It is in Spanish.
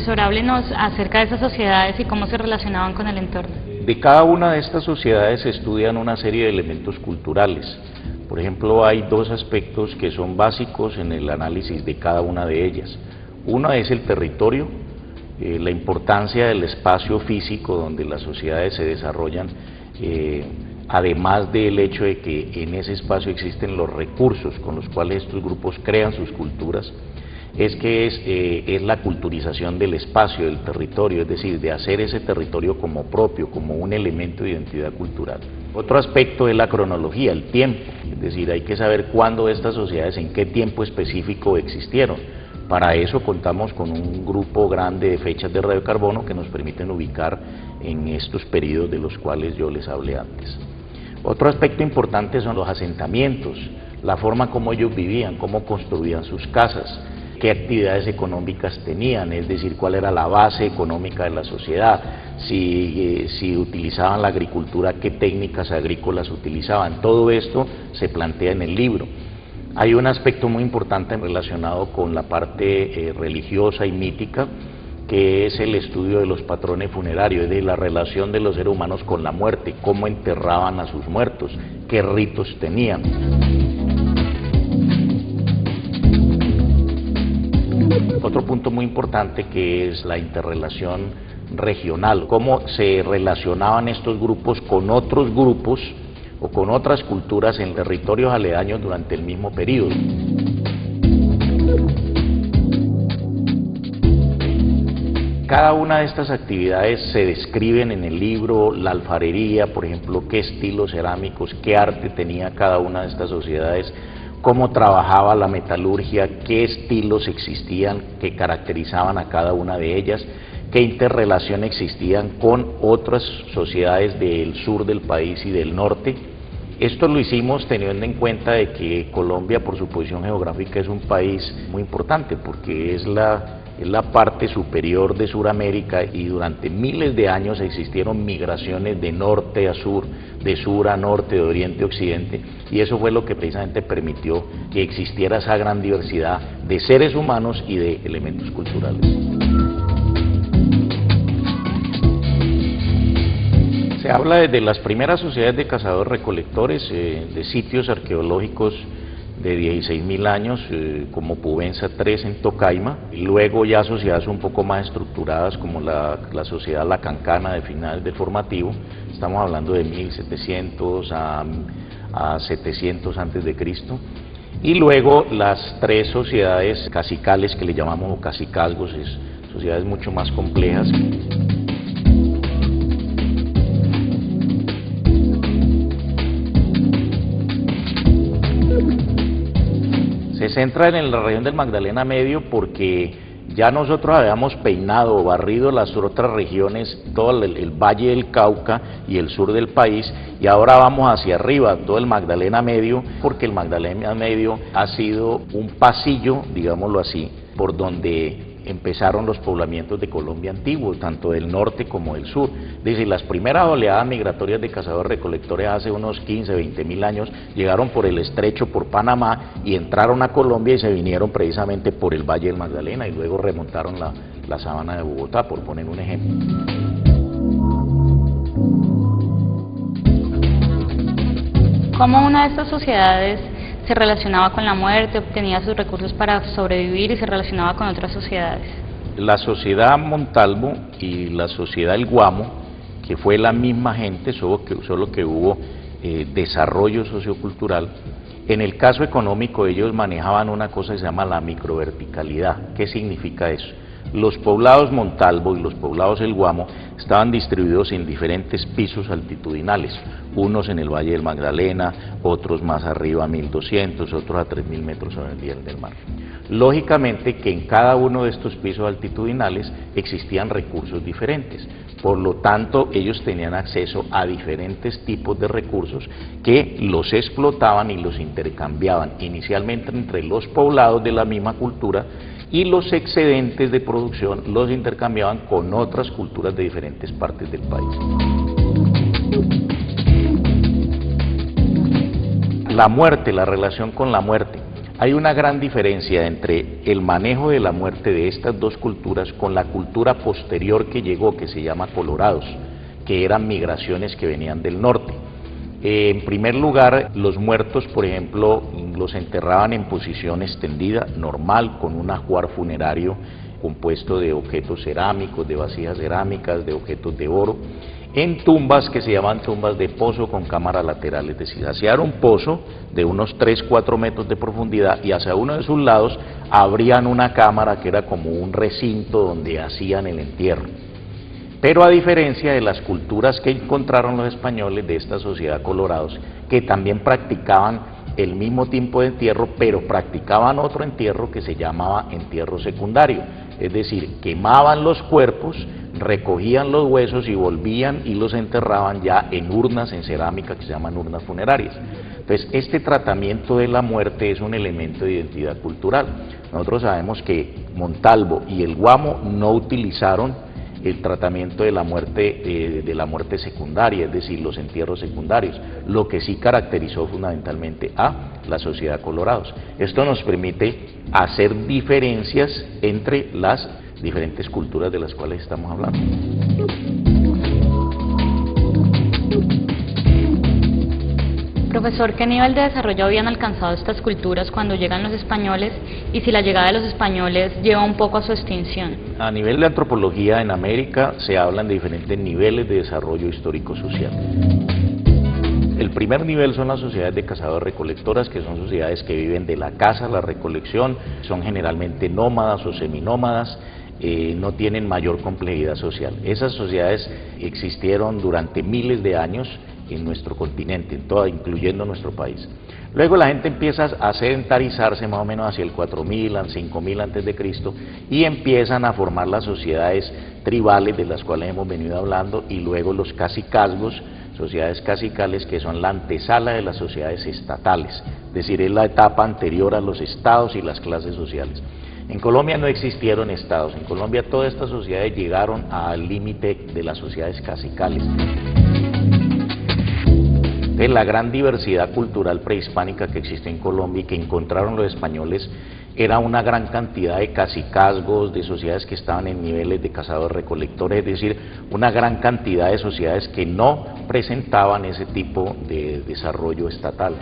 Profesor, háblenos acerca de esas sociedades y cómo se relacionaban con el entorno. De cada una de estas sociedades se estudian una serie de elementos culturales. Por ejemplo, hay dos aspectos que son básicos en el análisis de cada una de ellas. Uno es el territorio, la importancia del espacio físico donde las sociedades se desarrollan, además del hecho de que en ese espacio existen los recursos con los cuales estos grupos crean sus culturas, es la culturización del espacio, del territorio, es decir, de hacer ese territorio como propio, como un elemento de identidad cultural. Otro aspecto es la cronología, el tiempo, es decir, hay que saber cuándo estas sociedades, en qué tiempo específico existieron. Para eso contamos con un grupo grande de fechas de radiocarbono que nos permiten ubicar en estos periodos de los cuales yo les hablé antes. Otro aspecto importante son los asentamientos, la forma como ellos vivían, cómo construían sus casas, qué actividades económicas tenían, es decir, cuál era la base económica de la sociedad, si utilizaban la agricultura, qué técnicas agrícolas utilizaban. Todo esto se plantea en el libro. Hay un aspecto muy importante relacionado con la parte religiosa y mítica, que es el estudio de los patrones funerarios, de la relación de los seres humanos con la muerte, cómo enterraban a sus muertos, qué ritos tenían. Otro punto muy importante que es la interrelación regional, cómo se relacionaban estos grupos con otros grupos o con otras culturas en territorios aledaños durante el mismo periodo. Cada una de estas actividades se describen en el libro, la alfarería, por ejemplo, qué estilos cerámicos, qué arte tenía cada una de estas sociedades, cómo trabajaba la metalurgia, qué estilos existían que caracterizaban a cada una de ellas, qué interrelación existían con otras sociedades del sur del país y del norte. Esto lo hicimos teniendo en cuenta de que Colombia, por su posición geográfica, es un país muy importante porque es la parte superior de Sudamérica y durante miles de años existieron migraciones de norte a sur, de sur a norte, de oriente a occidente, y eso fue lo que precisamente permitió que existiera esa gran diversidad de seres humanos y de elementos culturales. Se habla desde las primeras sociedades de cazadores-recolectores, de sitios arqueológicos de 16.000 años, como Pubenza 3 en Tocaima, y luego ya sociedades un poco más estructuradas como la sociedad La Cancana de finales del formativo, estamos hablando de 1700 a 700 antes de Cristo, y luego las tres sociedades cacicales que le llamamos cacicazgos, sociedades mucho más complejas. Se centra en la región del Magdalena Medio porque ya nosotros habíamos peinado o barrido las otras regiones, todo el Valle del Cauca y el sur del país, y ahora vamos hacia arriba, todo el Magdalena Medio, porque el Magdalena Medio ha sido un pasillo, digámoslo así, por donde empezaron los poblamientos de Colombia antiguo, tanto del norte como del sur. Es decir, las primeras oleadas migratorias de cazadores-recolectores hace unos 15, 20.000 años llegaron por el estrecho, por Panamá, y entraron a Colombia y se vinieron precisamente por el Valle del Magdalena y luego remontaron la sabana de Bogotá, por poner un ejemplo. ¿Cómo una de estas sociedades se relacionaba con la muerte, obtenía sus recursos para sobrevivir y se relacionaba con otras sociedades? La sociedad Montalvo y la sociedad El Guamo, que fue la misma gente, solo que hubo desarrollo sociocultural. En el caso económico ellos manejaban una cosa que se llama la microverticalidad. ¿Qué significa eso? Los poblados Montalvo y los poblados El Guamo estaban distribuidos en diferentes pisos altitudinales, unos en el Valle del Magdalena, otros más arriba a 1200, otros a 3000 metros sobre el nivel del mar. Lógicamente que en cada uno de estos pisos altitudinales existían recursos diferentes, por lo tanto ellos tenían acceso a diferentes tipos de recursos que los explotaban y los intercambiaban inicialmente entre los poblados de la misma cultura, y los excedentes de producción los intercambiaban con otras culturas de diferentes partes del país. La muerte, la relación con la muerte. Hay una gran diferencia entre el manejo de la muerte de estas dos culturas con la cultura posterior que llegó, que se llama colorados, que eran migraciones que venían del norte. En primer lugar, los muertos, por ejemplo, los enterraban en posición extendida, normal, con un ajuar funerario compuesto de objetos cerámicos, de vasijas cerámicas, de objetos de oro, en tumbas que se llaman tumbas de pozo con cámara lateral, es decir, hacia un pozo de unos 3-4 metros de profundidad y hacia uno de sus lados abrían una cámara que era como un recinto donde hacían el entierro. Pero a diferencia de las culturas que encontraron los españoles de esta sociedad colorados, que también practicaban el mismo tipo de entierro, pero practicaban otro entierro que se llamaba entierro secundario, es decir, quemaban los cuerpos, recogían los huesos y volvían y los enterraban ya en urnas en cerámica que se llaman urnas funerarias. Entonces, este tratamiento de la muerte es un elemento de identidad cultural. Nosotros sabemos que Montalvo y el Guamo no utilizaron el tratamiento de la muerte secundaria, es decir, los entierros secundarios, lo que sí caracterizó fundamentalmente a la sociedad colorados. Esto nos permite hacer diferencias entre las diferentes culturas de las cuales estamos hablando. Profesor, ¿qué nivel de desarrollo habían alcanzado estas culturas cuando llegan los españoles y si la llegada de los españoles lleva un poco a su extinción? A nivel de antropología en América se hablan de diferentes niveles de desarrollo histórico-social. El primer nivel son las sociedades de cazadores-recolectoras, que son sociedades que viven de la caza, la recolección, son generalmente nómadas o seminómadas, no tienen mayor complejidad social. Esas sociedades existieron durante miles de años en nuestro continente, incluyendo nuestro país. Luego la gente empieza a sedentarizarse más o menos hacia el 4000, 5000 antes de Cristo y empiezan a formar las sociedades tribales de las cuales hemos venido hablando y luego los cacicazgos, sociedades cacicales que son la antesala de las sociedades estatales, es decir, es la etapa anterior a los estados y las clases sociales. En Colombia no existieron estados, en Colombia todas estas sociedades llegaron al límite de las sociedades cacicales. De la gran diversidad cultural prehispánica que existe en Colombia y que encontraron los españoles era una gran cantidad de cacicazgos, de sociedades que estaban en niveles de cazadores-recolectores, es decir, una gran cantidad de sociedades que no presentaban ese tipo de desarrollo estatal.